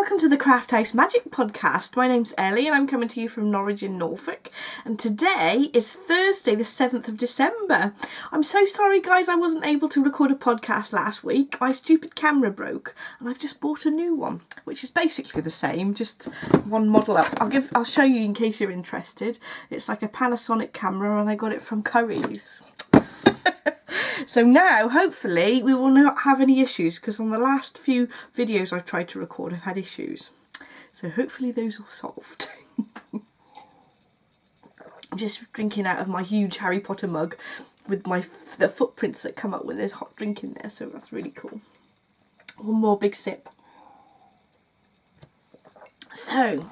welcome to the Craft House Magic podcast. My name's Ellie and I'm coming to you from Norwich in Norfolk, and today is Thursday the 7th of December. I'm so sorry guys, I wasn't able to record a podcast last week. My stupid camera broke and I've just bought a new one, which is basically the same, just one model up. I'll show you in case you're interested. It's like a Panasonic camera and I got it from Curry's. So now, hopefully, we will not have any issues, because on the last few videos I've tried to record, I've had issues. So hopefully those are solved. I'm just drinking out of my huge Harry Potter mug with the footprints that come up when there's hot drink in there, so that's really cool. One more big sip. So,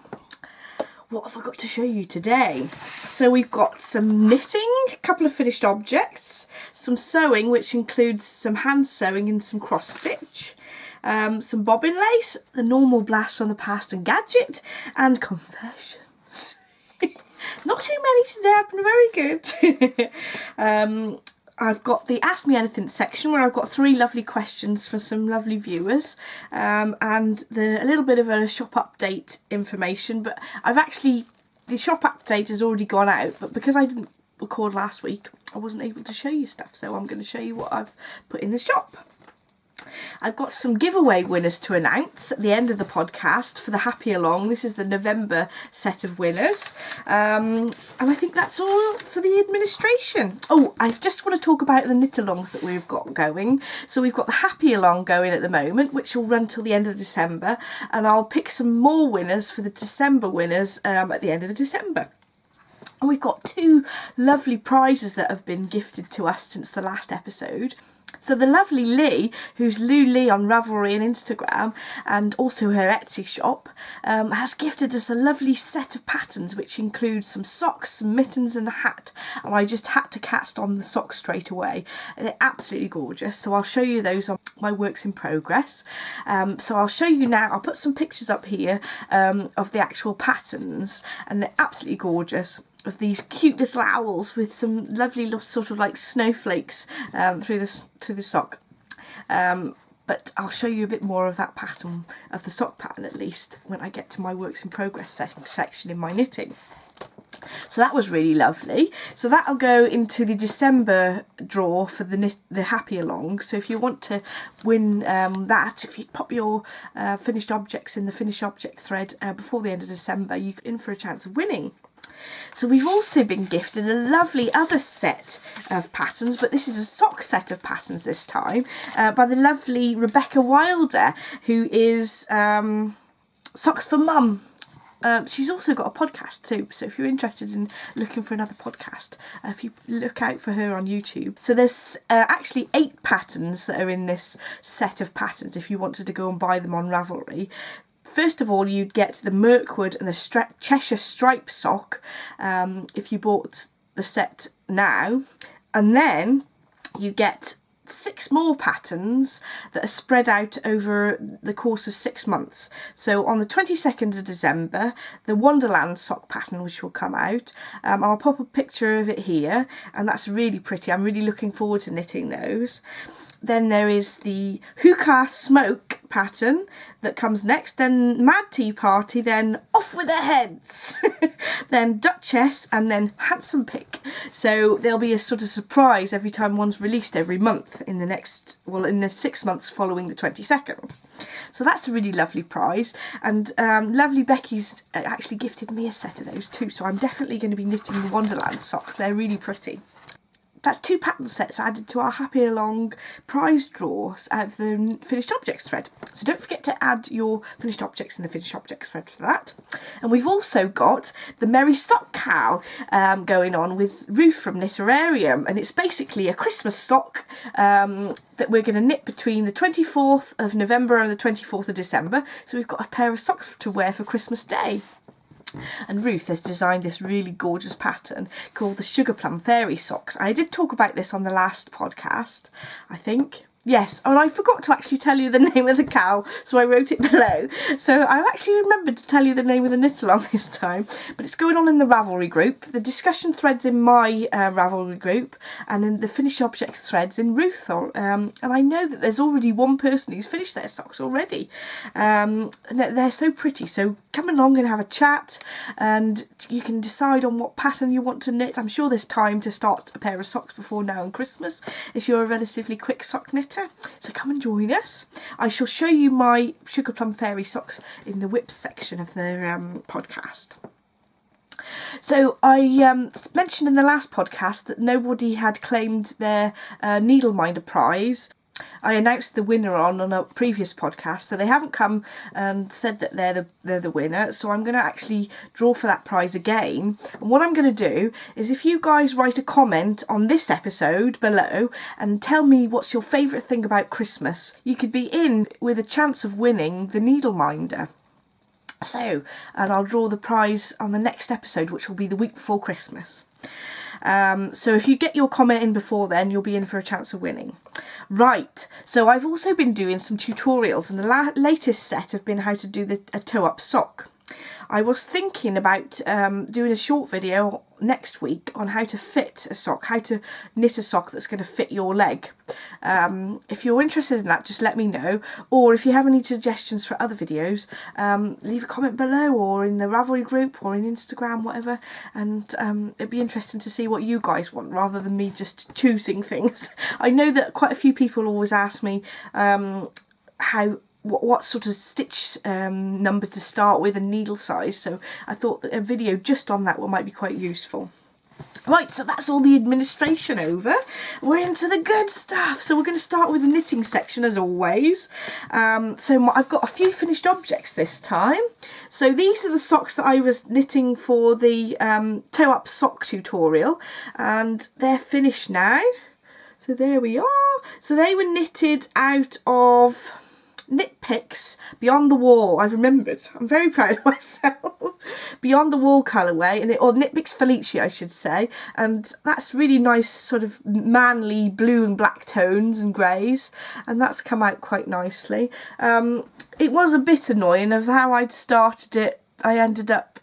what have I got to show you today? So we've got some knitting, a couple of finished objects, some sewing, which includes some hand sewing and some cross stitch, some bobbin lace, the normal blast from the past and gadget, and confessions. Not too many today, I've been very good. I've got the Ask Me Anything section where I've got 3 lovely questions for some lovely viewers, and a little bit of a shop update information, but the shop update has already gone out, but because I didn't record last week I wasn't able to show you stuff, so I'm going to show you what I've put in the shop. I've got some giveaway winners to announce at the end of the podcast for the Happy Along. This is the November set of winners. And I think that's all for the administration. Oh, I just want to talk about the knit alongs that we've got going. So we've got the Happy Along going at the moment, which will run till the end of December. And I'll pick some more winners for the December winners at the end of December. And we've got 2 lovely prizes that have been gifted to us since the last episode. So the lovely Lee, who's Lou Lee on Ravelry and Instagram, and also her Etsy shop, has gifted us a lovely set of patterns which includes some socks, some mittens and a hat. And I just had to cast on the socks straight away. And they're absolutely gorgeous. So I'll show you those on my works in progress. So I'll show you now, I'll put some pictures up here of the actual patterns, and they're absolutely gorgeous. Of these cute little owls with some lovely sort of like snowflakes through the sock. But I'll show you a bit more of that pattern, of the sock pattern at least, when I get to my works in progress section in my knitting. So that was really lovely. So that'll go into the December draw for the Happy Along. So if you want to win that, if you pop your finished objects in the finished object thread before the end of December, you're in for a chance of winning. So we've also been gifted a lovely other set of patterns, but this is a sock set of patterns this time, by the lovely Rebecca Wilder, who is Socks for Mum. She's also got a podcast too, so if you're interested in looking for another podcast, if you look out for her on YouTube. So there's actually 8 patterns that are in this set of patterns if you wanted to go and buy them on Ravelry. First of all, you'd get the Mirkwood and the Cheshire Stripe sock if you bought the set now, and then you get 6 more patterns that are spread out over the course of 6 months. So on the 22nd of December, the Wonderland sock pattern, which will come out, I'll pop a picture of it here, and that's really pretty. I'm really looking forward to knitting those. Then there is the Hookah Smoke pattern that comes next, then Mad Tea Party, then Off With Their Heads, then Duchess, and then Handsome Pick. So there'll be a sort of surprise every time one's released every month in the 6 months following the 22nd. So that's a really lovely prize, and lovely Becky's actually gifted me a set of those too, so I'm definitely going to be knitting the Wonderland socks. They're really pretty. That's 2 pattern sets added to our Happy Along prize draws out of the finished objects thread. So don't forget to add your finished objects in the finished objects thread for that. And we've also got the Merry Sock Cowl going on with Ruth from Knitterarium, and it's basically a Christmas sock that we're going to knit between the 24th of November and the 24th of December. So we've got a pair of socks to wear for Christmas Day. And Ruth has designed this really gorgeous pattern called the Sugar Plum Fairy Socks. I did talk about this on the last podcast, I think. Yes, and I forgot to actually tell you the name of the cowl, so I wrote it below. So I actually remembered to tell you the name of the knit along this time, but it's going on in the Ravelry group, the discussion threads in my Ravelry group, and in the finished objects threads in Ruth. And I know that there's already one person who's finished their socks already. And they're so pretty, so come along and have a chat, and you can decide on what pattern you want to knit. I'm sure there's time to start a pair of socks before now and Christmas if you're a relatively quick sock knitter. So come and join us. I shall show you my Sugar Plum Fairy socks in the whips section of the podcast. So I mentioned in the last podcast that nobody had claimed their Needleminder prize. I announced the winner on a previous podcast, so they haven't come and said that they're the winner, so I'm going to actually draw for that prize again. And what I'm going to do is, if you guys write a comment on this episode below and tell me what's your favourite thing about Christmas, you could be in with a chance of winning the Needleminder. So, and I'll draw the prize on the next episode, which will be the week before Christmas. So if you get your comment in before then, you'll be in for a chance of winning. Right, so I've also been doing some tutorials, and the latest set have been how to do a toe-up sock. I was thinking about doing a short video next week on how to fit a sock, how to knit a sock that's going to fit your leg. If you're interested in that, just let me know, or if you have any suggestions for other videos, leave a comment below, or in the Ravelry group, or in Instagram, whatever, and it'd be interesting to see what you guys want rather than me just choosing things. I know that quite a few people always ask me what sort of stitch number to start with and needle size, so I thought that a video just on that might be quite useful. Right, so that's all the administration over. We're into the good stuff. So we're going to start with the knitting section as always. So I've got a few finished objects this time. So these are the socks that I was knitting for the toe-up sock tutorial, and they're finished now. So there we are. So they were knitted out of Knit Picks Beyond the Wall. I've remembered. I'm very proud of myself. Beyond the Wall colourway, or Knit Picks Felicia, I should say. And that's really nice, sort of manly blue and black tones and greys. And that's come out quite nicely. It was a bit annoying of how I'd started it. I ended up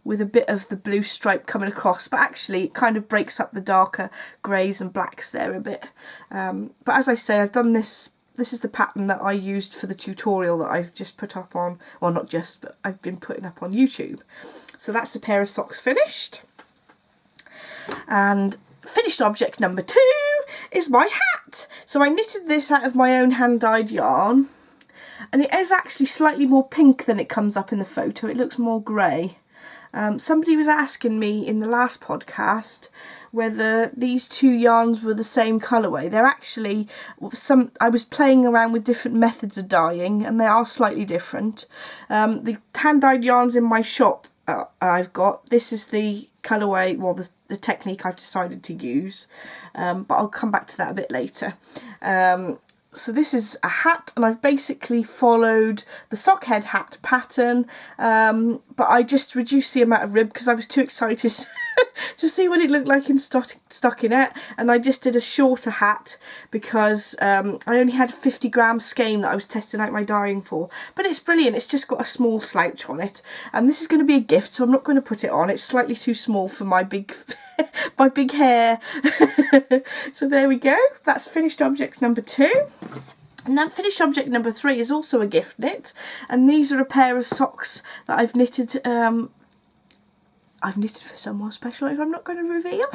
with a bit of the blue stripe coming across, but actually it kind of breaks up the darker greys and blacks there a bit. But as I say, I've done this. This is the pattern that I used for the tutorial that I've just put up on, well, not just, but I've been putting up on YouTube. So that's a pair of socks finished. And finished object number 2 is my hat. So I knitted this out of my own hand-dyed yarn, and it is actually slightly more pink than it comes up in the photo. It looks more grey. Somebody was asking me in the last podcast whether these two yarns were the same colourway. They're actually I was playing around with different methods of dyeing, and they are slightly different. The hand-dyed yarns in my shop I've got, this is the colourway, well, the technique I've decided to use, but I'll come back to that a bit later. So this is a hat, and I've basically followed the sock head hat pattern, but I just reduced the amount of rib because I was too excited to see what it looked like in stockinette, and I just did a shorter hat because I only had 50 gram skein that I was testing out my dyeing for. But it's brilliant. It's just got a small slouch on it, and this is going to be a gift, so I'm not going to put it on. It's slightly too small for my big my big hair. So there we go. That's finished object number 2. And then finished object number 3 is also a gift knit, and these are a pair of socks that I've knitted. I've knitted for someone special who I'm not going to reveal.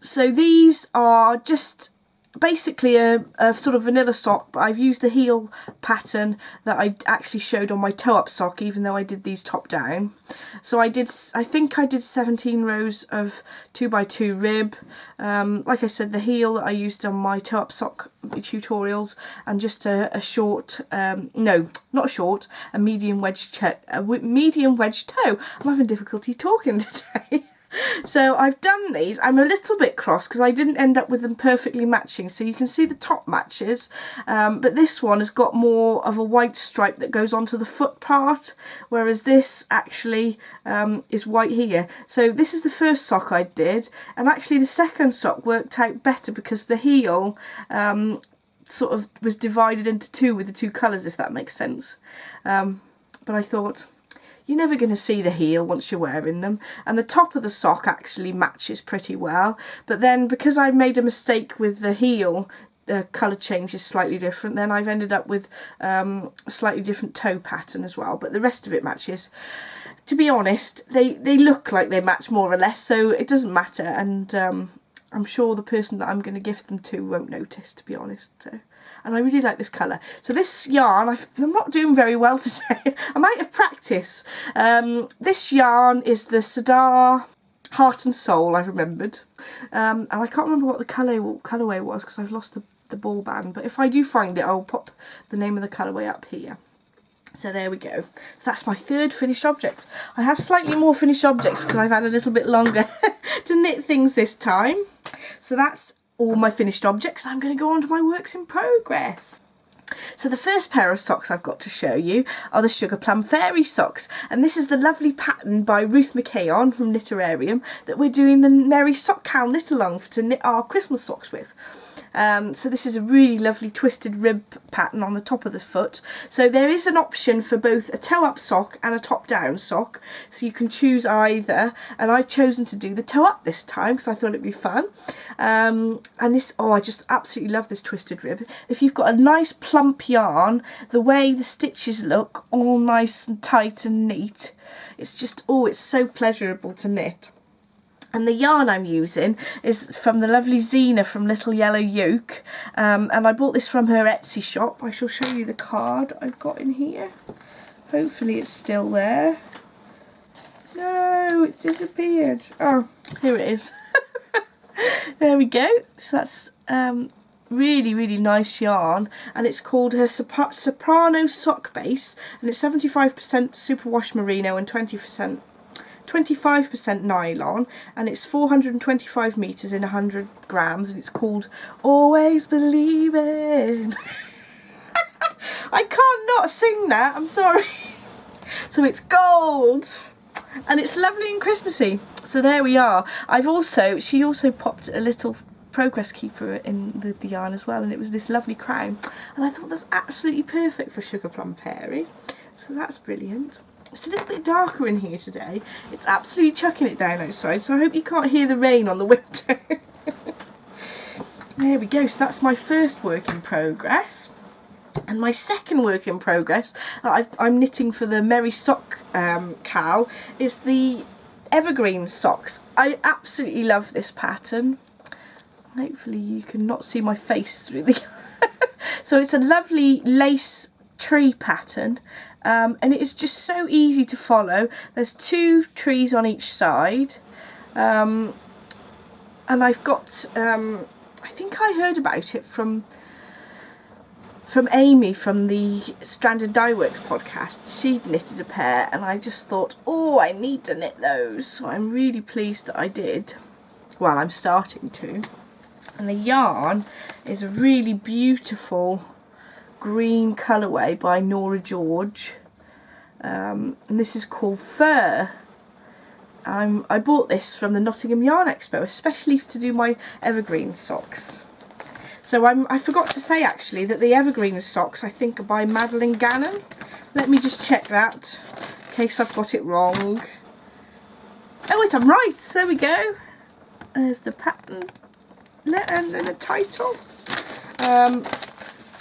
So these are just basically a sort of vanilla sock, but I've used the heel pattern that I actually showed on my toe-up sock, even though I did these top down. So I think I did 17 rows of 2x2 rib. Like I said, the heel that I used on my toe-up sock tutorials, and just a short, no, not short, a medium wedge toe. I'm having difficulty talking today. So I've done these. I'm a little bit cross because I didn't end up with them perfectly matching. So you can see the top matches, but this one has got more of a white stripe that goes onto the foot part, whereas this actually is white here. So this is the first sock I did, and actually the second sock worked out better because the heel sort of was divided into two with the two colours, if that makes sense. But I thought, you're never going to see the heel once you're wearing them, and the top of the sock actually matches pretty well. But then because I made a mistake with the heel, the colour change is slightly different, then I've ended up with a slightly different toe pattern as well, but the rest of it matches. To be honest, they look like they match more or less, so it doesn't matter, and I'm sure the person that I'm going to gift them to won't notice, to be honest. So. And I really like this colour. So this yarn, I'm not doing very well today. I'm out of practice. This yarn is the Sadar Heart and Soul, I've remembered. And I can't remember what the colourway was because I've lost the ball band. But if I do find it, I'll pop the name of the colourway up here. So there we go. So that's my third finished object. I have slightly more finished objects because I've had a little bit longer to knit things this time. So that's all my finished objects. I'm going to go on to my works in progress. So the first pair of socks I've got to show you are the Sugar Plum Fairy socks, and this is the lovely pattern by Ruth McKayon from Knitterarium that we're doing the Merry Sock Cow knit along to knit our Christmas socks with. So this is a really lovely twisted rib pattern on the top of the foot. So there is an option for both a toe up sock and a top down sock, so you can choose either, and I've chosen to do the toe up this time because I thought it'd be fun. And this, oh, I just absolutely love this twisted rib. If you've got a nice plump yarn, the way the stitches look all nice and tight and neat, it's just, oh, it's so pleasurable to knit. And the yarn I'm using is from the lovely Zena from Little Yellow Yoke, and I bought this from her Etsy shop. I shall show you the card I've got in here. Hopefully it's still there. No, it disappeared. Oh, here it is. There we go. So that's really, really nice yarn, and it's called her Soprano Sock Base, and it's 75% superwash merino and 25% nylon, and it's 425 meters in 100 grams, and it's called Always Believing. I can't not sing that, I'm sorry. So it's gold and it's lovely and Christmassy. So there we are. She also popped a little progress keeper in the yarn as well, and it was this lovely crown, and I thought that's absolutely perfect for Sugar Plum Fairy. So that's brilliant. It's a little bit darker in here today. It's absolutely chucking it down outside, so I hope you can't hear the rain on the window. There we go. So that's my first work in progress. And my second work in progress that I'm knitting for the Merry Sock Cow is the Evergreen Socks. I absolutely love this pattern. Hopefully you can not see my face through the... So it's a lovely lace tree pattern. And it is just so easy to follow. There's 2 trees on each side, and I've got I think I heard about it from Amy from the Stranded Dye Works podcast. She'd knitted a pair, and I just thought, oh, I need to knit those. So I'm really pleased that I did. Well, I'm starting to. And the yarn is a really beautiful green colourway by Nora George, and this is called Fur. I bought this from the Nottingham Yarn Expo, especially to do my Evergreen socks. So I forgot to say actually that the Evergreen socks I think are by Madeline Gannon. Let me just check that in case I've got it wrong. Oh wait, I'm right. There we go. There's the pattern and then the title.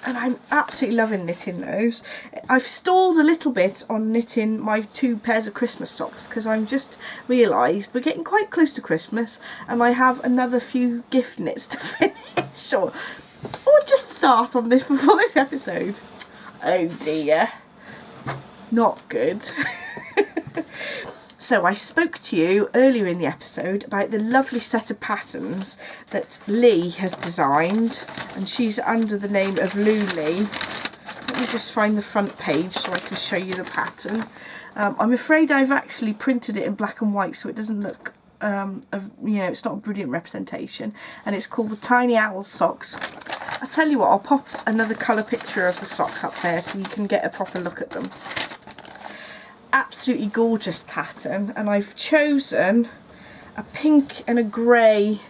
And I'm absolutely loving knitting those. I've stalled a little bit on knitting my 2 pairs of Christmas socks because I'm just realised we're getting quite close to Christmas and I have another few gift knits to finish or just start on this before this episode. Oh dear. Not good. So I spoke to you earlier in the episode about the lovely set I that Lee has designed, and she's under the name of Luli. Let me just find the front page so I can show you the pattern. I'm afraid I've actually printed it in black and white so it doesn't look you know, it's not a brilliant representation, and it's called the Tiny Owl Socks. I tell you what, I'll pop another colour picture of the socks up there so you can get a proper look at them. Absolutely gorgeous pattern, and I've chosen a pink and a grey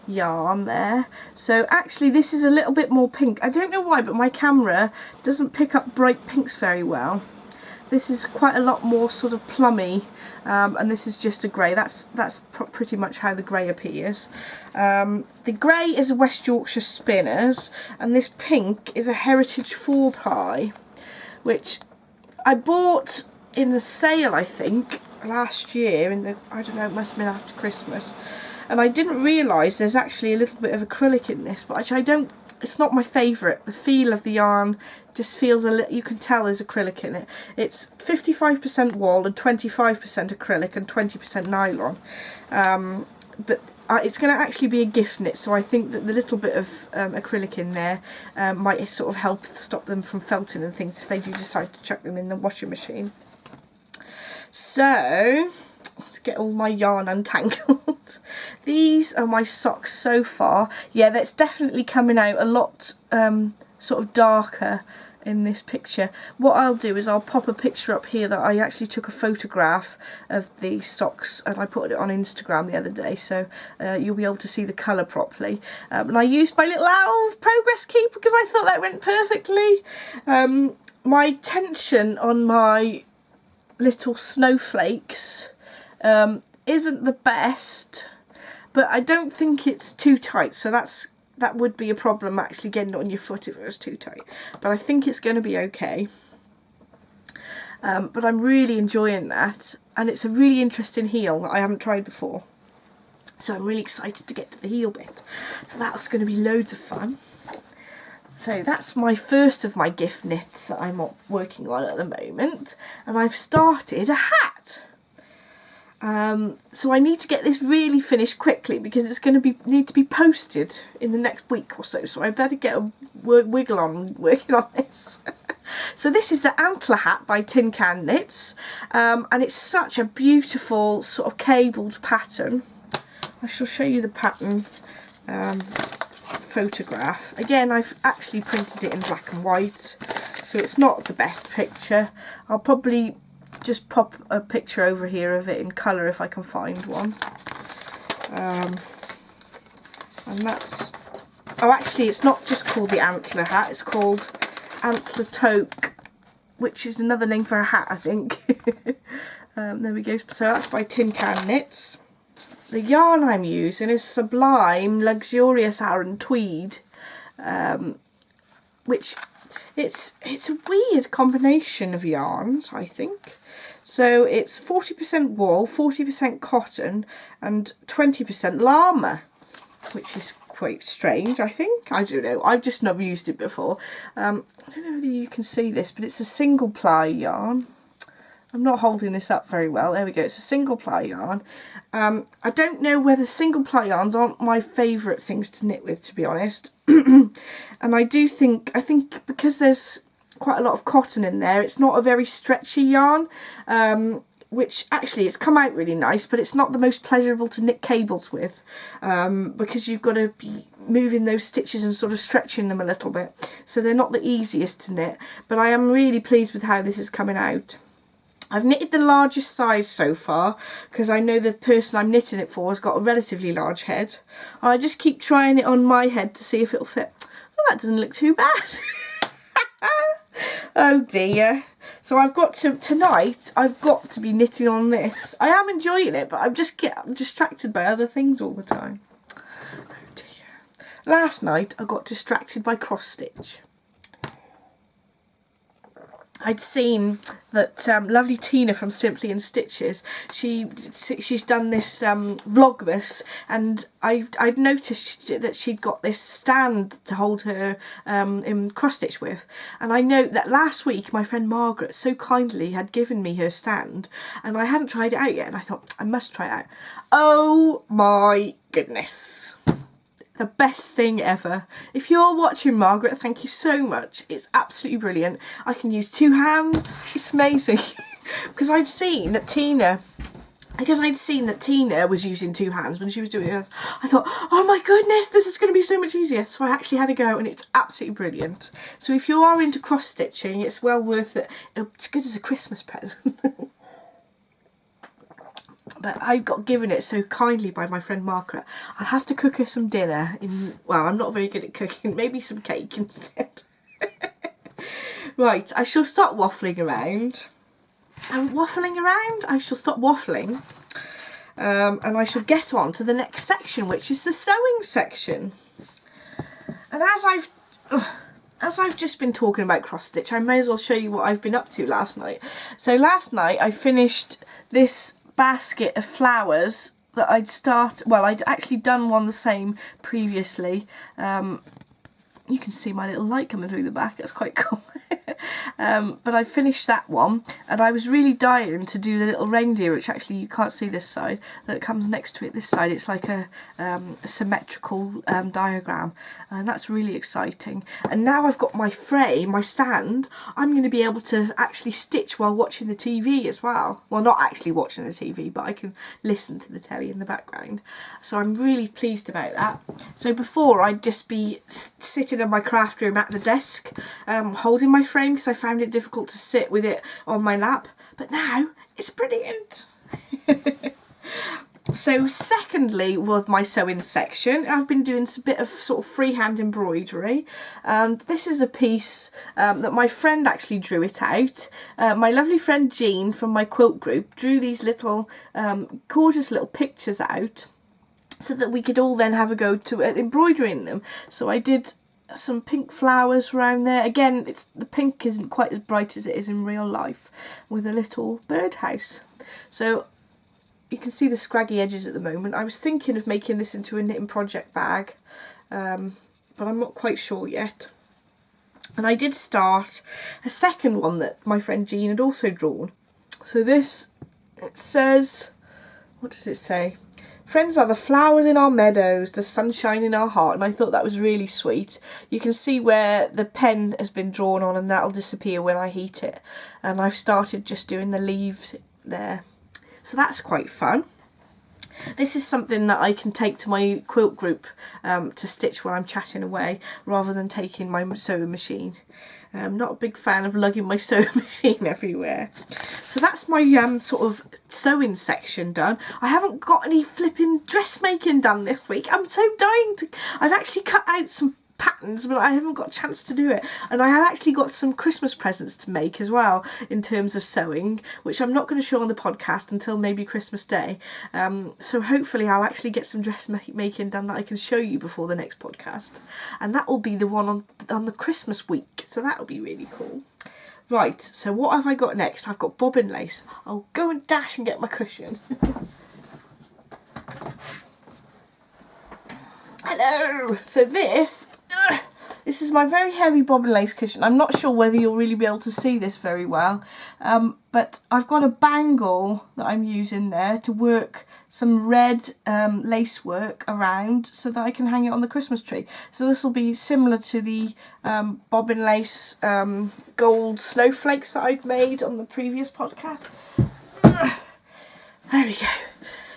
yarn there. So actually this is a little bit more pink. I don't know why, but my camera doesn't pick up bright pinks very well. This is quite a lot more sort of plummy, and this is just a grey. That's pretty much how the grey appears. The grey is a West Yorkshire Spinners, and this pink is a Heritage 4-ply, which I bought in the sale, I think, last year. I don't know, it must have been after Christmas. And I didn't realise there's actually a little bit of acrylic in this, but actually it's not my favourite. The feel of the yarn just feels a little, you can tell there's acrylic in it. It's 55% wool and 25% acrylic and 20% nylon. But it's going to actually be a gift knit, so I think that the little bit of acrylic in there might sort of help stop them from felting and things if they do decide to chuck them in the washing machine. So, to get all my yarn untangled, these are my socks so far. Yeah, that's definitely coming out a lot sort of darker in this picture. What I'll do is I'll pop a picture up here that I actually took a photograph of the socks and I put it on Instagram the other day, so you'll be able to see the colour properly. And I used my little owl progress keep because I thought that went perfectly. My tension on my little snowflakes isn't the best, but I don't think it's too tight, so that would be a problem actually getting it on your foot if it was too tight, but I think it's going to be okay. But I'm really enjoying that, and it's a really interesting heel that I haven't tried before, so I'm really excited to get to the heel bit, so that's going to be loads of fun. So that's my first of my gift knits that I'm working on at the moment, and I've started a hat. So I need to get this really finished quickly because it's going to need to be posted in the next week or so. So I better get a wiggle on working on this. So this is the Antler Hat by Tin Can Knits, and it's such a beautiful sort of cabled pattern. I shall show you the pattern photograph. Again, I've actually printed it in black and white, so it's not the best picture. I'll probably just pop a picture over here of it in colour if I can find one. And that's, oh actually it's not just called the Antler Hat, it's called Antler Toque, which is another name for a hat, I think. There we go, so that's by Tin Can Knits. The yarn I'm using is Sublime Luxurious Aran Tweed, which it's a weird combination of yarns, I think. So it's 40% wool, 40% cotton and 20% llama, which is quite strange, I think. I don't know, I've just not used it before. I don't know whether you can see this, but it's a single ply yarn. I'm not holding this up very well. There we go, it's a single ply yarn. I don't know whether single ply yarns aren't my favourite things to knit with, to be honest. And I think because there's quite a lot of cotton in there, it's not a very stretchy yarn, which actually it's come out really nice, but it's not the most pleasurable to knit cables with, because you've got to be moving those stitches and sort of stretching them a little bit, so they're not the easiest to knit, but I am really pleased with how this is coming out. I've knitted the largest size so far because I know the person I'm knitting it for has got a relatively large head. I just keep trying it on my head to see if it'll fit. Well, that doesn't look too bad. Oh dear. So I've got to, tonight, I've got to be knitting on this. I am enjoying it, but I'm just getting distracted by other things all the time. Oh dear. Last night I got distracted by cross stitch. I'd seen that lovely Tina from Simply in Stitches, she's done this vlogmas, and I'd noticed that she'd got this stand to hold her in cross stitch with, and I know that last week my friend Margaret so kindly had given me her stand, and I hadn't tried it out yet, and I thought I must try it out. Oh my goodness. The best thing ever. If you're watching, Margaret, thank you so much. It's absolutely brilliant. I can use two hands. It's amazing. Because I'd seen that Tina because I'd seen that Tina was using 2 hands when she was doing this. I thought, oh my goodness, this is going to be so much easier. So I actually had a go, and it's absolutely brilliant. So if you are into cross stitching, it's well worth it. It's good as a Christmas present. But I got given it so kindly by my friend Margaret. I'll have to cook her some dinner. Well, I'm not very good at cooking. Maybe some cake instead. Right, I shall stop waffling around. I shall stop waffling. And I shall get on to the next section, which is the sewing section. And as I've just been talking about cross stitch, I may as well show you what I've been up to last night. So last night I finished this basket of flowers that I'd actually done one the same previously. You can see my little light coming through the back, that's quite cool. But I finished that one, and I was really dying to do the little reindeer, which actually you can't see this side, that comes next to it this side. It's like a symmetrical diagram, and that's really exciting. And now I've got my frame, my stand, I'm going to be able to actually stitch while watching the TV as well. Well, not actually watching the TV, but I can listen to the telly in the background. So I'm really pleased about that. So before, I'd just be sitting in my craft room at the desk, holding my frame, because I found it difficult to sit with it on my lap, but now it's brilliant. So secondly, with my sewing section, I've been doing a bit of sort of freehand embroidery, and this is a piece that my friend actually drew it out. My lovely friend Jean from my quilt group drew these little gorgeous little pictures out so that we could all then have a go to embroidering them. So I did some pink flowers around there. Again, the pink isn't quite as bright as it is in real life, with a little birdhouse. So you can see the scraggy edges at the moment. I was thinking of making this into a knitting project bag, but I'm not quite sure yet. And I did start a second one that my friend Jean had also drawn. So this, it says, what does it say? Friends are the flowers in our meadows, the sunshine in our heart, and I thought that was really sweet. You can see where the pen has been drawn on, and that'll disappear when I heat it. And I've started just doing the leaves there. So that's quite fun. This is something that I can take to my quilt group to stitch while I'm chatting away, rather than taking my sewing machine. I'm not a big fan of lugging my sewing machine everywhere. So that's my sort of sewing section done. I haven't got any flipping dressmaking done this week. I'm so dying to... I've actually cut out some patterns, but I haven't got a chance to do it. And I have actually got some Christmas presents to make as well in terms of sewing, which I'm not going to show on the podcast until maybe Christmas Day. So hopefully I'll actually get some dressmaking done that I can show you before the next podcast. And that will be the one on the Christmas week. So that will be really cool. Right, so what have I got next? I've got bobbin lace. I'll go and dash and get my cushion. Hello! So this is my very heavy bobbin lace cushion. I'm not sure whether you'll really be able to see this very well, but I've got a bangle that I'm using there to work some red lace work around so that I can hang it on the Christmas tree. So this will be similar to the bobbin lace gold snowflakes that I'd made on the previous podcast. There we go.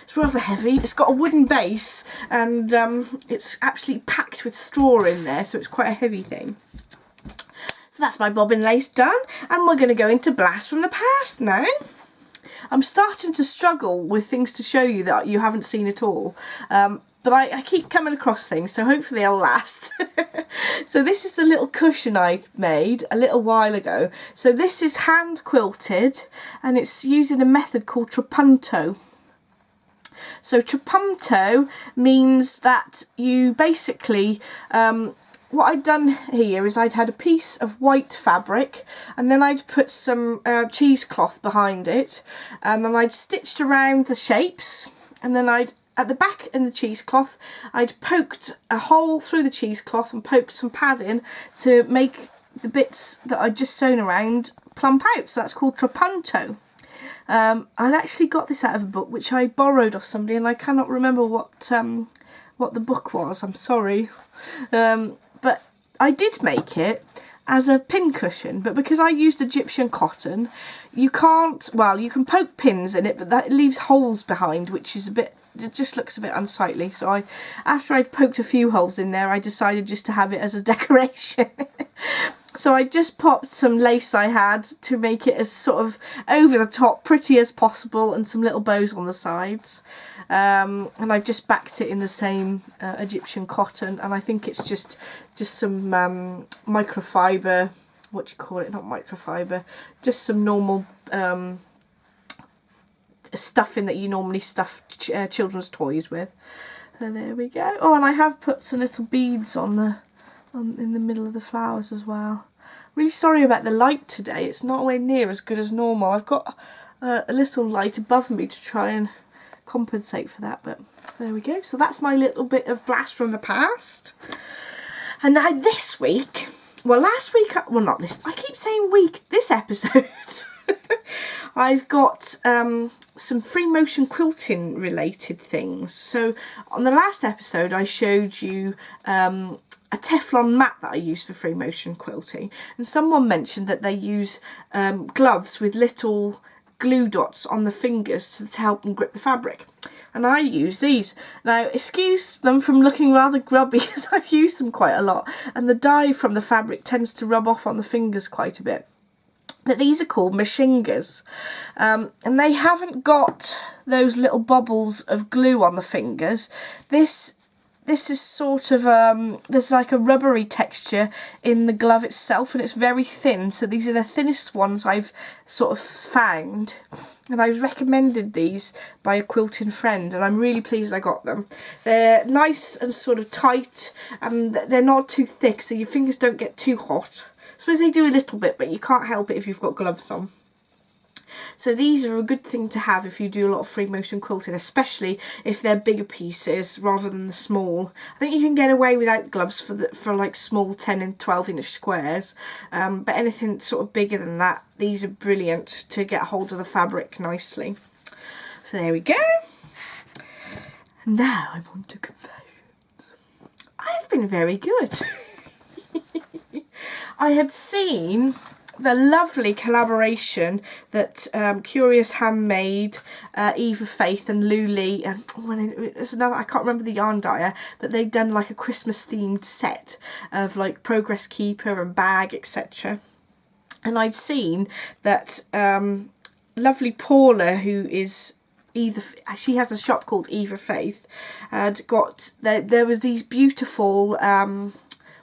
It's rather heavy. It's got a wooden base, and it's actually packed with straw in there, so it's quite a heavy thing. So that's my bobbin lace done, and we're going to go into Blast from the Past now. I'm starting to struggle with things to show you that you haven't seen at all, but I keep coming across things, so hopefully I'll last. So this is the little cushion I made a little while ago. So this is hand quilted, and it's using a method called trapunto. So trapunto means that you basically, what I'd done here is I'd had a piece of white fabric, and then I'd put some cheesecloth behind it, and then I'd stitched around the shapes, and then at the back in the cheesecloth, I'd poked a hole through the cheesecloth and poked some padding to make the bits that I'd just sewn around plump out. So that's called trapunto. I'd actually got this out of a book which I borrowed off somebody, and I cannot remember what the book was. I'm sorry, but I did make it, as a pin cushion, but because I used Egyptian cotton, you can't, well, you can poke pins in it, but that leaves holes behind, which is a bit, it just looks a bit unsightly. So after I'd poked a few holes in there, I decided just to have it as a decoration. So I just popped some lace I had to make it as sort of over the top, pretty as possible, and some little bows on the sides. And I've just backed it in the same Egyptian cotton, and I think it's just some microfiber, what do you call it, not microfiber, just some normal stuffing that you normally stuff children's toys with. And there we go. Oh, and I have put some little beads on in the middle of the flowers as well. Really sorry about the light today, it's not anywhere near as good as normal. I've got a little light above me to try and compensate for that, but there we go. So that's my little bit of blast from the past. And now this week, well, last week, well, not this, I keep saying week, this episode, I've got some free motion quilting related things. So on the last episode I showed you a Teflon mat that I use for free motion quilting, and someone mentioned that they use gloves with little glue dots on the fingers to help them grip the fabric, and I use these. Now excuse them from looking rather grubby because I've used them quite a lot, and the dye from the fabric tends to rub off on the fingers quite a bit. But these are called machingers, and they haven't got those little bubbles of glue on the fingers. This is sort of, there's like a rubbery texture in the glove itself, and it's very thin. So these are the thinnest ones I've sort of found, and I was recommended these by a quilting friend, and I'm really pleased I got them. They're nice and sort of tight, and they're not too thick, so your fingers don't get too hot. I suppose they do a little bit, but you can't help it if you've got gloves on. So these are a good thing to have if you do a lot of free motion quilting, especially if they're bigger pieces rather than the small. I think you can get away without gloves for like small 10 and 12 inch squares, but anything sort of bigger than that, these are brilliant to get hold of the fabric nicely. So there we go. Now I'm on to confessions. I've been very good. I had seen the lovely collaboration that Curious Handmade, Eva Faith and Luli, and there's another, I can't remember the yarn dyer, but they'd done like a Christmas themed set of like progress keeper and bag, etc. And I'd seen that lovely Paula, who is she has a shop called Eva Faith, had got, there was these beautiful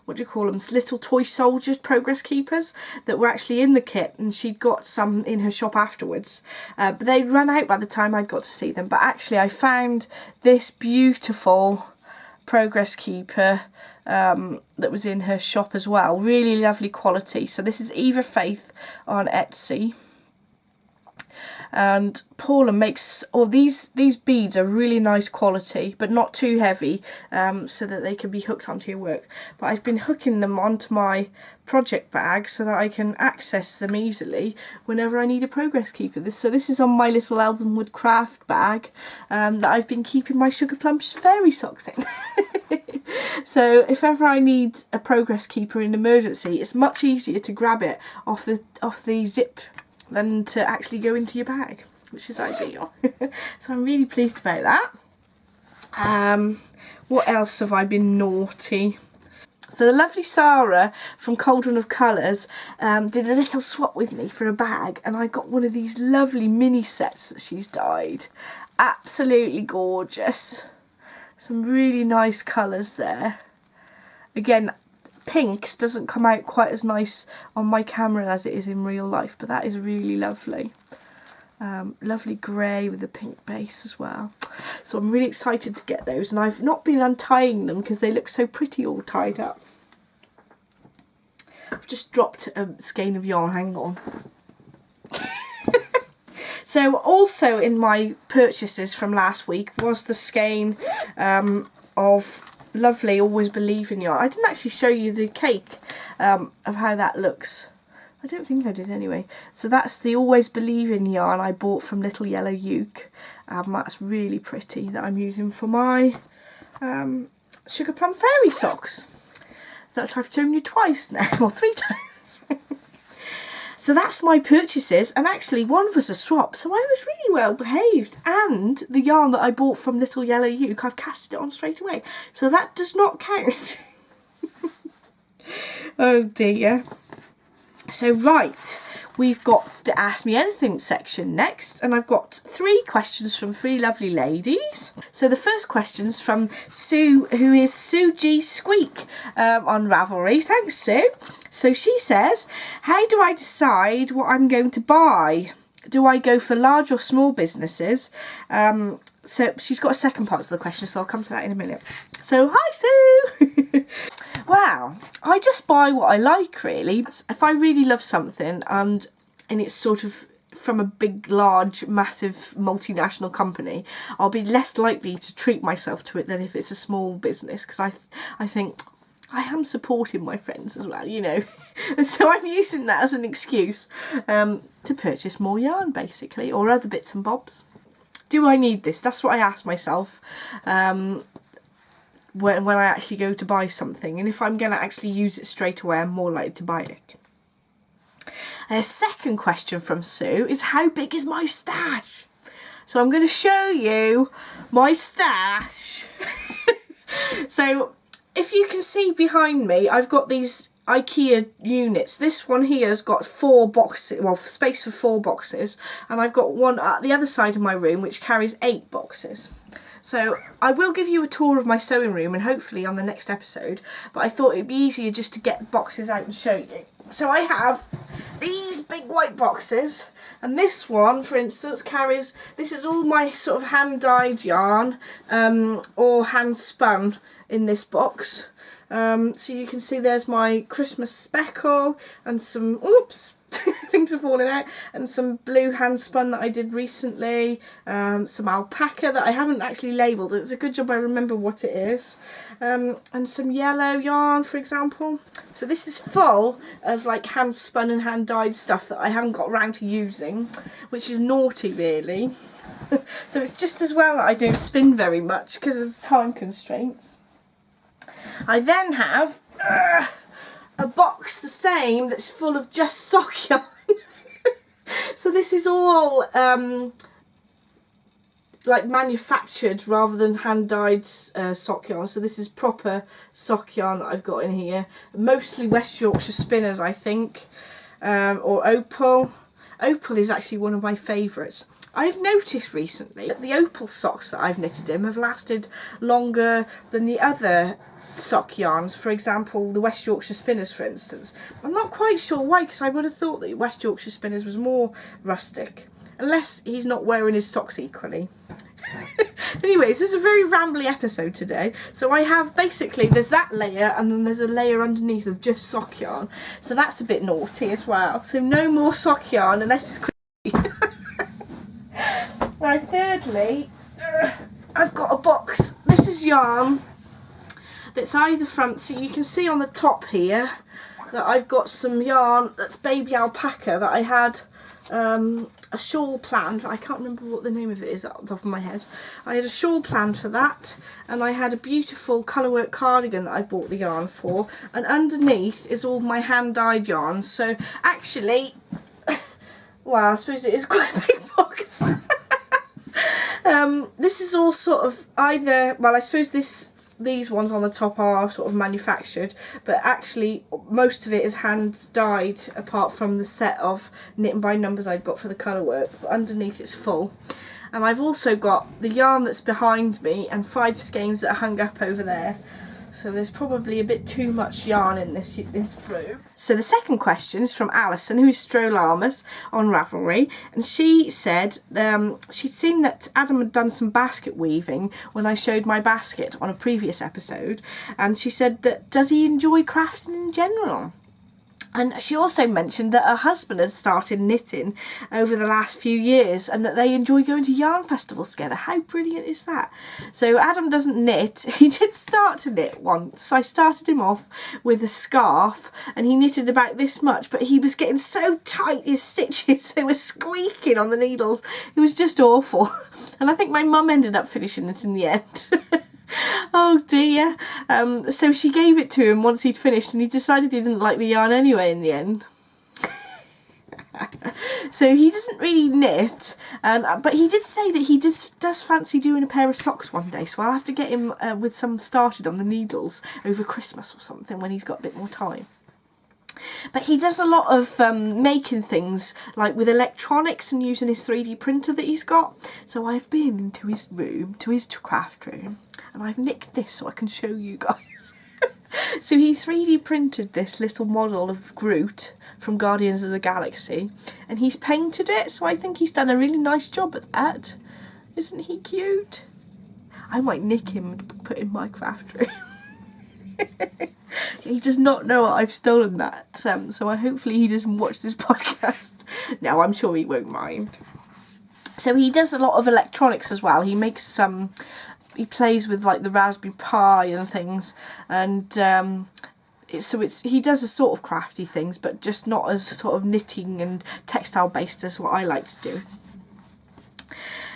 what do you call them, little toy soldiers, progress keepers, that were actually in the kit, and she'd got some in her shop afterwards, but they'd run out by the time I'd got to see them. But actually I found this beautiful progress keeper that was in her shop as well, really lovely quality. So this is Eva Faith on Etsy, and Paula makes, these beads are really nice quality but not too heavy, so that they can be hooked onto your work. But I've been hooking them onto my project bag so that I can access them easily whenever I need a progress keeper. So this is on my little Eldenwood craft bag that I've been keeping my Sugar Plum fairy socks in. So if ever I need a progress keeper in emergency, it's much easier to grab it off the zip than to actually go into your bag, which is ideal. So I'm really pleased about that. What else have I been naughty? So the lovely Sarah from Coldren of Colors did a little swap with me for a bag, and I got one of these lovely mini sets that she's dyed. Absolutely gorgeous. Some really nice colours there. Again, pinks doesn't come out quite as nice on my camera as it is in real life, but that is really lovely. Lovely grey with a pink base as well. So I'm really excited to get those, and I've not been untying them because they look so pretty all tied up. I've just dropped a skein of yarn, hang on. So also in my purchases from last week was the skein of lovely Always Believe in yarn. I didn't actually show you the cake of how that looks. I don't think I did anyway. So that's the Always Believe in yarn I bought from Little Yellow Uke. That's really pretty, that I'm using for my Sugar Plum fairy socks that I've shown you twice now, or 3 times. So that's my purchases, and actually one was a swap, so I was really well behaved. And the yarn that I bought from Little Yellow Uke, I've casted it on straight away, so that does not count. Oh dear. So right, we've got the Ask Me Anything section next, and I've got 3 questions from 3 lovely ladies. So the first question's from Sue, who is Sue G Squeak on Ravelry. Thanks, Sue. So she says, how do I decide what I'm going to buy? Do I go for large or small businesses? So she's got a second part to the question, so I'll come to that in a minute. So hi, Sue. Well, I just buy what I like, really. If I really love something and it's sort of from a big, large, massive multinational company, I'll be less likely to treat myself to it than if it's a small business, because I think I am supporting my friends as well, you know. And so I'm using that as an excuse to purchase more yarn, basically, or other bits and bobs. Do I need this? That's what I ask myself when I actually go to buy something. And if I'm going to actually use it straight away, I'm more likely to buy it. A second question from Sue is, how big is my stash? So I'm going to show you my stash. So if you can see behind me, I've got these IKEA units. This one here has got 4 boxes, well, space for 4 boxes, and I've got one at the other side of my room which carries 8 boxes. So I will give you a tour of my sewing room, and hopefully on the next episode, but I thought it'd be easier just to get boxes out and show you. So I have these big white boxes, and this one, for instance, carries, this is all my sort of hand-dyed yarn or hand-spun in this box. So you can see there's my Christmas speckle and some, oops, things are falling out, and some blue hand spun that I did recently, some alpaca that I haven't actually labelled. It's a good job I remember what it is, and some yellow yarn, for example. So this is full of like hand spun and hand dyed stuff that I haven't got around to using, which is naughty really. So it's just as well that I don't spin very much because of time constraints. I then have a box the same that's full of just sock yarn. So this is all like manufactured rather than hand dyed sock yarn. So this is proper sock yarn that I've got in here. Mostly West Yorkshire spinners, I think, or opal. Opal is actually one of my favourites. I've noticed recently that the opal socks that I've knitted in have lasted longer than the other sock yarns, for example the West Yorkshire spinners, for instance. I'm not quite sure why, because I would have thought that West Yorkshire spinners was more rustic, unless he's not wearing his socks equally. Anyways, this is a very rambly episode today. So I have basically, there's that layer, and then there's a layer underneath of just sock yarn, so that's a bit naughty as well. So no more sock yarn unless it's creepy. Now thirdly, I've got a box. This is yarn that's either from, so you can see on the top here that I've got some yarn that's baby alpaca that I had a shawl planned. I can't remember what the name of it is at the top of my head. I had a shawl planned for that, and I had a beautiful colourwork cardigan that I bought the yarn for, and underneath is all my hand dyed yarn. So actually, well, I suppose it is quite a big box. This is all sort of either, well, I suppose these ones on the top are sort of manufactured, but actually most of it is hand dyed, apart from the set of knit and bind numbers I've got for the colour work, but underneath it's full. And I've also got the yarn that's behind me and 5 skeins that are hung up over there. So there's probably a bit too much yarn in this room. So the second question is from Alison, who is Strolamus on Ravelry, and she said she'd seen that Adam had done some basket weaving when I showed my basket on a previous episode, and she said that, does he enjoy crafting in general? And she also mentioned that her husband had started knitting over the last few years, and that they enjoy going to yarn festivals together. How brilliant is that? So Adam doesn't knit. He did start to knit once. So I started him off with a scarf, and he knitted about this much, but he was getting so tight, his stitches, they were squeaking on the needles. It was just awful. And I think my mum ended up finishing it in the end. Oh dear. So she gave it to him once he'd finished, and he decided he didn't like the yarn anyway in the end. So he doesn't really knit, but he did say that he does fancy doing a pair of socks one day, so I'll have to get him with some started on the needles over Christmas or something when he's got a bit more time. But he does a lot of making things like with electronics and using his 3D printer that he's got. So I've been into his room, to his craft room, and I've nicked this so I can show you guys. So he 3D printed this little model of Groot from Guardians of the Galaxy, and he's painted it, so I think he's done a really nice job at that. Isn't he cute? I might nick him and put in my craft room. He does not know I've stolen that, so hopefully he doesn't watch this podcast. No, I'm sure he won't mind. So he does a lot of electronics as well. He makes he plays with like the Raspberry Pi and things, and he does a sort of crafty things, but just not as sort of knitting and textile based as what I like to do.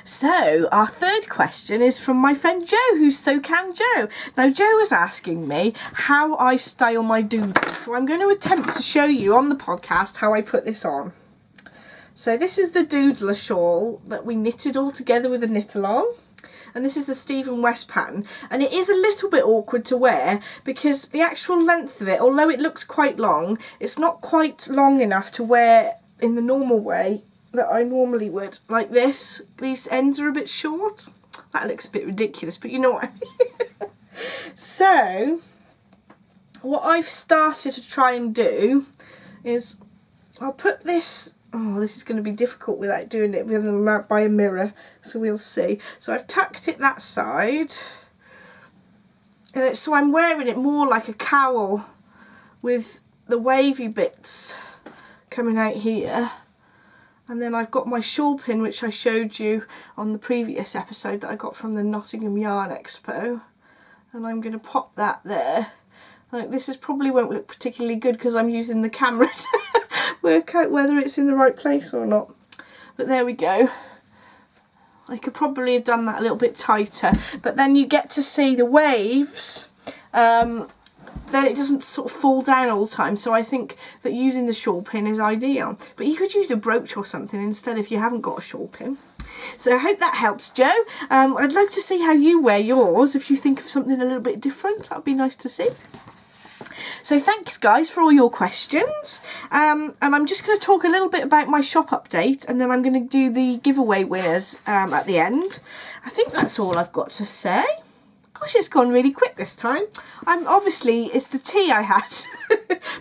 So our third question is from my friend Joe, who's So Can Joe. Now Joe was asking me how I style my doodle, so I'm going to attempt to show you on the podcast how I put this on. So this is the doodler shawl that we knitted all together with a knit along. And this is the Stephen West pattern, and it is a little bit awkward to wear because the actual length of it, although it looks quite long, it's not quite long enough to wear in the normal way that I normally would, like this. These ends are a bit short. That looks a bit ridiculous, but you know what I mean. So what I've started to try and do is I'll put this. Oh, this is going to be difficult without doing it by a mirror, so we'll see. So I've tucked it that side, and so I'm wearing it more like a cowl with the wavy bits coming out here. And then I've got my shawl pin, which I showed you on the previous episode that I got from the Nottingham Yarn Expo, and I'm going to pop that there. Like, this probably won't look particularly good because I'm using the camera to work out whether it's in the right place or not. But there we go. I could probably have done that a little bit tighter, but then you get to see the waves. Then it doesn't sort of fall down all the time, so I think that using the shawl pin is ideal. But you could use a brooch or something instead if you haven't got a shawl pin. So I hope that helps, Joe. I'd like to see how you wear yours. If you think of something a little bit different, that would be nice to see. So thanks guys for all your questions, and I'm just going to talk a little bit about my shop update, and then I'm going to do the giveaway winners at the end. I think that's all I've got to say. Gosh, it's gone really quick this time. Obviously it's the tea I had,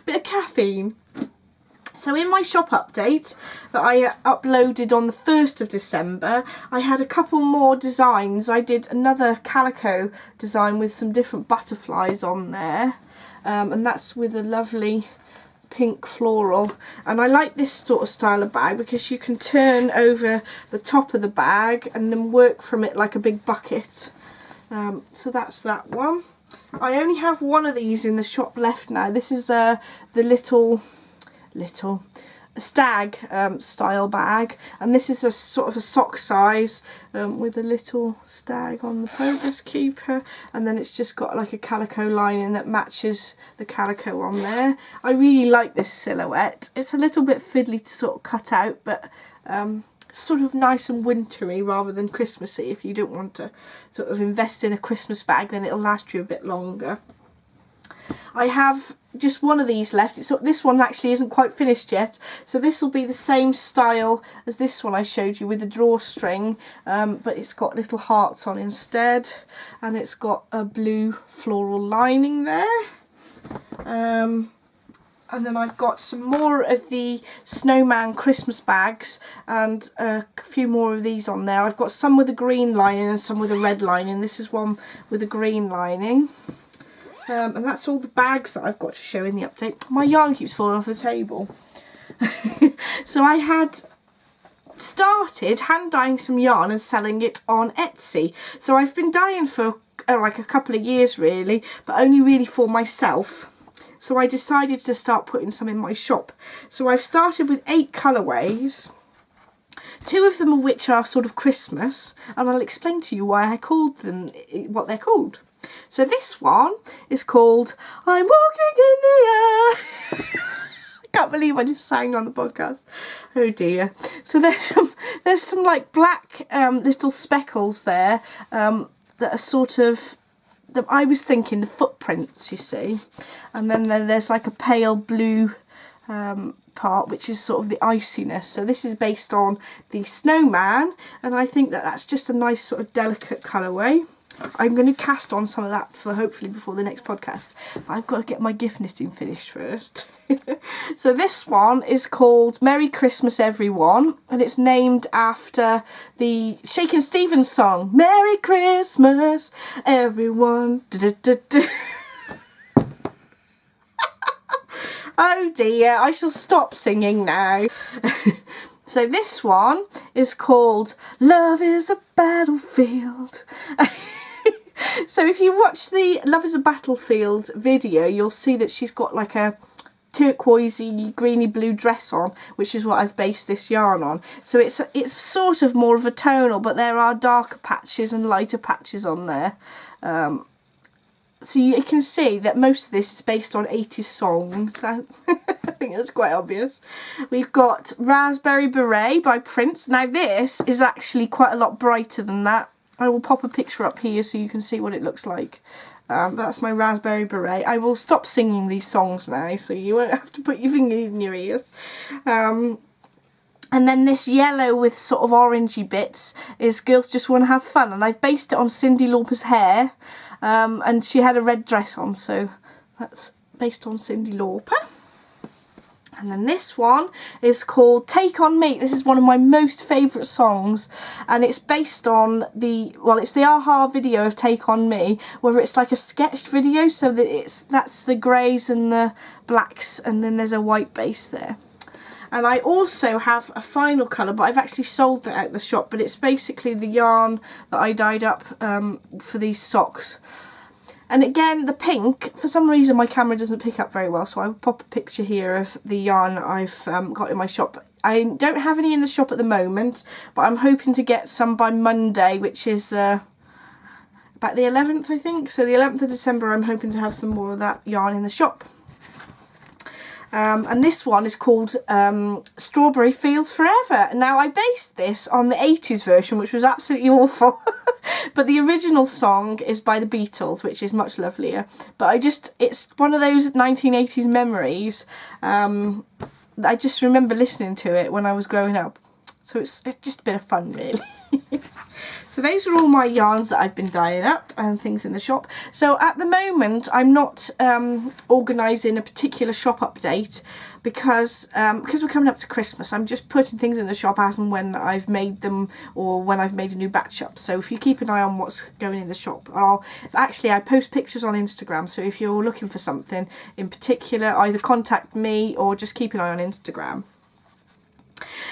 bit of caffeine. So in my shop update that I uploaded on the 1st of December, I had a couple more designs. I did another calico design with some different butterflies on there. And that's with a lovely pink floral, and I like this sort of style of bag because you can turn over the top of the bag and then work from it like a big bucket. So that's that one. I only have one of these in the shop left now. This is the little stag style bag, and this is a sort of a sock size with a little stag on the progress keeper, and then it's just got like a calico lining that matches the calico on there. I really like this silhouette. It's a little bit fiddly to sort of cut out, but sort of nice and wintry rather than Christmassy. If you don't want to sort of invest in a Christmas bag, then it'll last you a bit longer. I have just one of these left. This one actually isn't quite finished yet, so this will be the same style as this one I showed you with the drawstring, but it's got little hearts on instead, and it's got a blue floral lining there. And then I've got some more of the snowman Christmas bags and a few more of these on there. I've got some with a green lining and some with a red lining. This is one with a green lining. And that's all the bags that I've got to show in the update. My yarn keeps falling off the table. So I had started hand dyeing some yarn and selling it on Etsy. So I've been dyeing for like a couple of years really, but only really for myself. So I decided to start putting some in my shop. So I've started with 8 colourways, 2 of them of which are sort of Christmas, and I'll explain to you why I called them what they're called. So this one is called I'm Walking in the Air. I can't believe I just sang on the podcast. Oh dear. So there's some like black little speckles there that are sort of, I was thinking the footprints, you see. And then there's like a pale blue part, which is sort of the iciness. So this is based on the snowman, and I think that that's just a nice sort of delicate colourway. I'm going to cast on some of that for hopefully before the next podcast, but I've got to get my gift knitting finished first. So this one is called Merry Christmas Everyone, and it's named after the Shakin' Stevens song, Merry Christmas Everyone. Oh dear, I shall stop singing now. So this one is called Love is a Battlefield. So if you watch the Love is a Battlefield video, you'll see that she's got like a turquoisey, greeny blue dress on, which is what I've based this yarn on. So it's sort of more of a tonal, but there are darker patches and lighter patches on there. So you can see that most of this is based on 80s songs. I think that's quite obvious. We've got Raspberry Beret by Prince. Now this is actually quite a lot brighter than that. I will pop a picture up here so you can see what it looks like. That's my Raspberry Beret. I will stop singing these songs now so you won't have to put your fingers in your ears. And then this yellow with sort of orangey bits is Girls Just Want to Have Fun. And I've based it on Cyndi Lauper's hair. And she had a red dress on, so that's based on Cyndi Lauper. And then this one is called Take On Me. This is one of my most favourite songs, and it's based on it's the Aha video of Take On Me, where it's like a sketched video, so that that's the greys and the blacks, and then there's a white base there. And I also have a final colour, but I've actually sold that at the shop, but it's basically the yarn that I dyed up for these socks. And again, the pink, for some reason my camera doesn't pick up very well, so I'll pop a picture here of the yarn that I've got in my shop. I don't have any in the shop at the moment, but I'm hoping to get some by Monday, which is about the 11th, I think. So the 11th of December, I'm hoping to have some more of that yarn in the shop. And this one is called Strawberry Fields Forever. Now I based this on the 80s version, which was absolutely awful. But the original song is by the Beatles, which is much lovelier. But it's one of those 1980s memories. I just remember listening to it when I was growing up. So it's just a bit of fun, really. So those are all my yarns that I've been dyeing up and things in the shop. So at the moment I'm not organising a particular shop update because we're coming up to Christmas. I'm just putting things in the shop as and when I've made them or when I've made a new batch up. So if you keep an eye on what's going in the shop, I post pictures on Instagram, so if you're looking for something in particular, either contact me or just keep an eye on Instagram.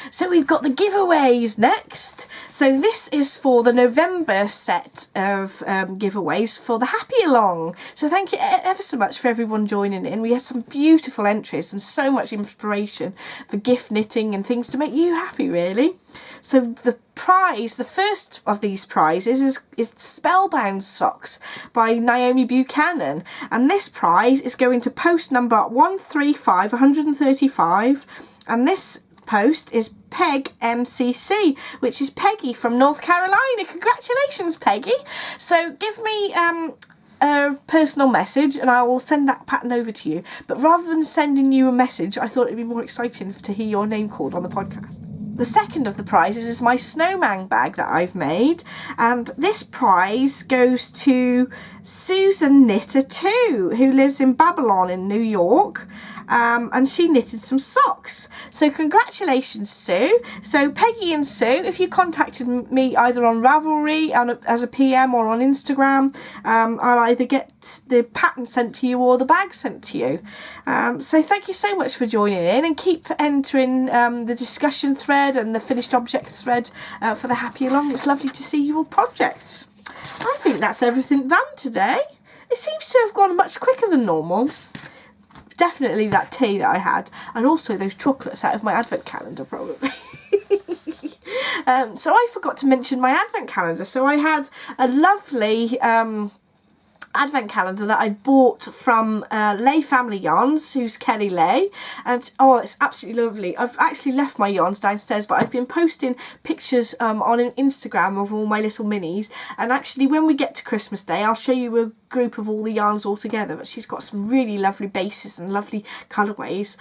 So we've got the giveaways next. So this is for the November set of giveaways for the Happy Along. So thank you ever so much for everyone joining in. We had some beautiful entries and so much inspiration for gift knitting and things to make you happy, really. So the first of these prizes is Spellbound Socks by Naomi Buchanan. And this prize is going to post number 135, and this post is Peg MCC, which is Peggy from North Carolina. Congratulations, Peggy. So give me a personal message and I will send that pattern over to you. But rather than sending you a message, I thought it'd be more exciting to hear your name called on the podcast. The second of the prizes is my snowman bag that I've made, and this prize goes to Susan Knitter 2, who lives in Babylon in New York, and she knitted some socks. So congratulations, Sue. So Peggy and Sue, if you contacted me either on Ravelry as a PM or on Instagram, I'll either get the pattern sent to you or the bag sent to you. So thank you so much for joining in, and keep entering the discussion thread and the finished object thread for the Happy Along. It's lovely to see your projects. I think that's everything done today. It seems to have gone much quicker than normal. Definitely that tea that I had, and also those chocolates out of my advent calendar, probably. So I forgot to mention my advent calendar. So I had a lovely advent calendar that I bought from Lay Family Yarns, who's Kelly Lay, and oh, it's absolutely lovely. I've actually left my yarns downstairs, but I've been posting pictures on an Instagram of all my little minis, and actually when we get to Christmas Day I'll show you a group of all the yarns all together. But she's got some really lovely bases and lovely colourways,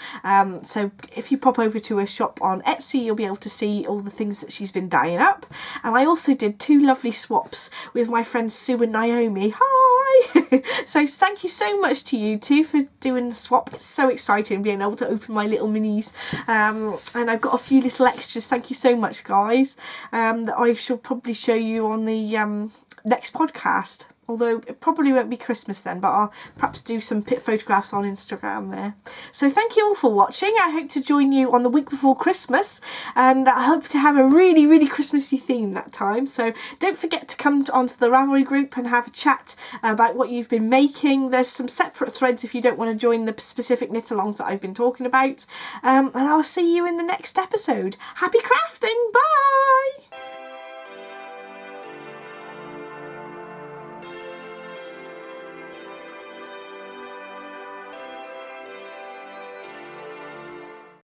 so if you pop over to her shop on Etsy you'll be able to see all the things that she's been dyeing up. And I also did 2 lovely swaps with my friends Sue and Naomi. Hi! So thank you so much to you two for doing the swap. It's so exciting being able to open my little minis, and I've got a few little extras. Thank you so much, guys, that I shall probably show you on the next podcast. Although it probably won't be Christmas then, but I'll perhaps do some photographs on Instagram there. So thank you all for watching. I hope to join you on the week before Christmas, and I hope to have a really, really Christmassy theme that time. So don't forget to come onto the Ravelry group and have a chat about what you've been making. There's some separate threads if you don't want to join the specific knit-alongs that I've been talking about. And I'll see you in the next episode. Happy crafting! Bye!